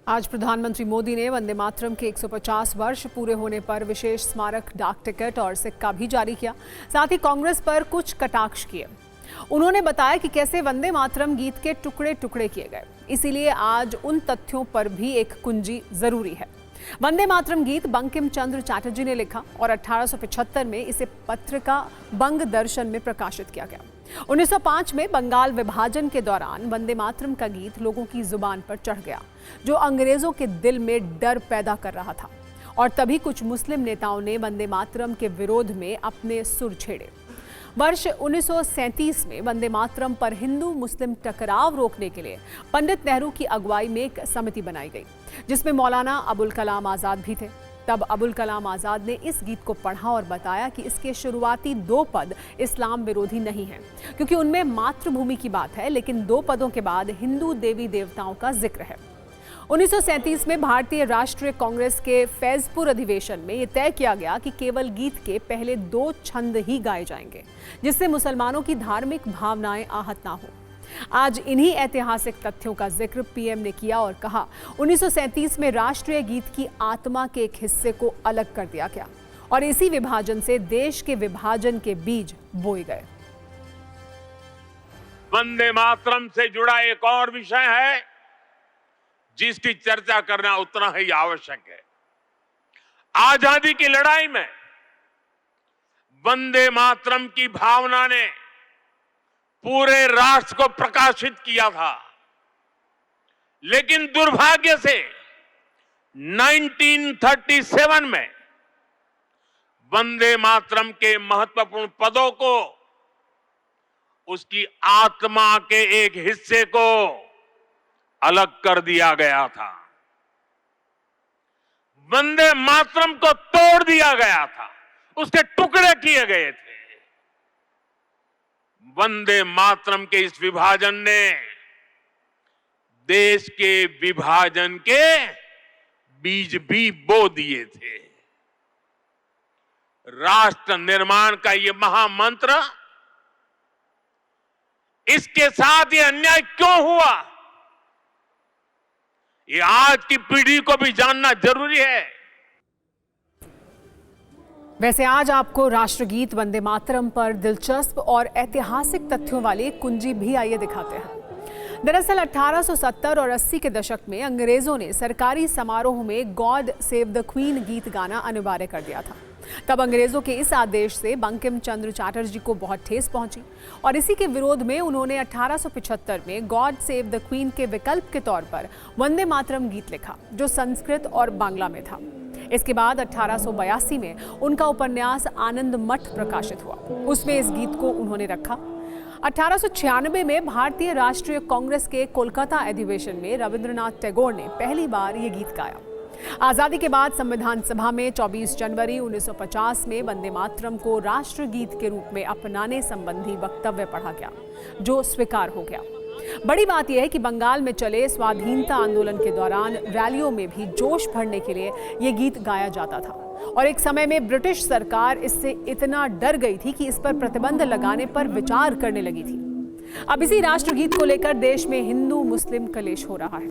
आज प्रधानमंत्री मोदी ने वंदे मातरम के 150 वर्ष पूरे होने पर विशेष स्मारक डाक टिकट और सिक्का भी जारी किया। साथ ही कांग्रेस पर कुछ कटाक्ष किए। उन्होंने बताया कि कैसे वंदे मातरम गीत के टुकड़े टुकड़े किए गए, इसीलिए आज उन तथ्यों पर भी एक कुंजी जरूरी है। वंदे मातरम गीत बंकिम चंद्र चटर्जी ने लिखा और 1875 में इसे पत्रिका बंग दर्शन में प्रकाशित किया गया। 1905 में बंगाल विभाजन के दौरान वंदे मातरम का गीत लोगों की जुबान पर चढ़ गया, जो अंग्रेजों के दिल में डर पैदा कर रहा था। और तभी कुछ मुस्लिम नेताओं ने वंदे मातरम के विरोध में अपने सुर छेड़े। वर्ष 1937 में वंदे मातरम पर हिंदू मुस्लिम टकराव रोकने के लिए पंडित नेहरू की अगुवाई में एक समिति बनाई गई, जिसमें मौलाना अबुल कलाम आजाद भी थे। तब अबुल कलाम आजाद ने इस गीत को पढ़ा और बताया कि इसके शुरुआती 2 पद इस्लाम विरोधी नहीं हैं, क्योंकि उनमें मातृभूमि की बात है, लेकिन 2 पदों के बाद हिंदू देवी देवताओं का जिक्र है। 1937 में भारतीय राष्ट्रीय कांग्रेस के फैजपुर अधिवेशन में यह तय किया गया कि केवल गीत के पहले 2 छंद ही गाए जाएंगे, जिससे मुसलमानों की धार्मिक भावनाएं आहत ना हो। आज इन्हीं ऐतिहासिक तथ्यों का जिक्र पीएम ने किया और कहा, 1937 में राष्ट्रीय गीत की आत्मा के एक हिस्से को अलग कर दिया गया और इसी विभाजन से देश के विभाजन के बीज बोए गए। वंदे मातरम से जुड़ा एक और विषय है जिसकी चर्चा करना उतना ही आवश्यक है। आजादी की लड़ाई में वंदे मातरम की भावना ने पूरे राष्ट्र को प्रकाशित किया था, लेकिन दुर्भाग्य से 1937 में वंदे मातरम के महत्वपूर्ण पदों को, उसकी आत्मा के एक हिस्से को अलग कर दिया गया था। वंदे मातरम को तोड़ दिया गया था, उसके टुकड़े किए गए थे। वंदे मातरम के इस विभाजन ने देश के विभाजन के बीज भी बो दिए थे। राष्ट्र निर्माण का ये महामंत्र, इसके साथ ये अन्याय क्यों हुआ, ये आज की पीढ़ी को भी जानना जरूरी है। वैसे आज आपको राष्ट्रगीत वंदे मातरम पर दिलचस्प और ऐतिहासिक तथ्यों वाली कुंजी भी आइए दिखाते हैं। दरअसल 1870 और 80 के दशक में अंग्रेजों ने सरकारी समारोह में गॉड सेव द क्वीन गीत गाना अनिवार्य कर दिया था। तब अंग्रेजों के इस आदेश से बंकिम चंद्र चटर्जी को बहुत ठेस पहुंची और इसी के विरोध में उन्होंने 1875 में गॉड सेव द क्वीन के विकल्प के तौर पर वंदे मातरम गीत लिखा, जो संस्कृत और बांग्ला में था। इसके बाद 1882 में उनका उपन्यास आनंद मठ प्रकाशित हुआ, उसमें इस गीत को उन्होंने रखा। 1896 में भारतीय राष्ट्रीय कांग्रेस के कोलकाता अधिवेशन में रविंद्रनाथ टैगोर ने पहली बार ये गीत गाया। आजादी के बाद संविधान सभा में 24 जनवरी 1950 में वंदे मातरम को राष्ट्रगीत के रूप में अपनाने संबंधी वक्तव्य पढ़ा गया, जो स्वीकार हो गया। बड़ी बात यह है कि बंगाल में चले स्वाधीनता आंदोलन के दौरान रैलियों में भी जोश भरने के लिए यह गीत गाया जाता था और एक समय में ब्रिटिश सरकार इससे इतना डर गई थी कि इस पर प्रतिबंध लगाने पर विचार करने लगी थी। अब इसी राष्ट्रगीत को लेकर देश में हिंदू मुस्लिम कलेश हो रहा है।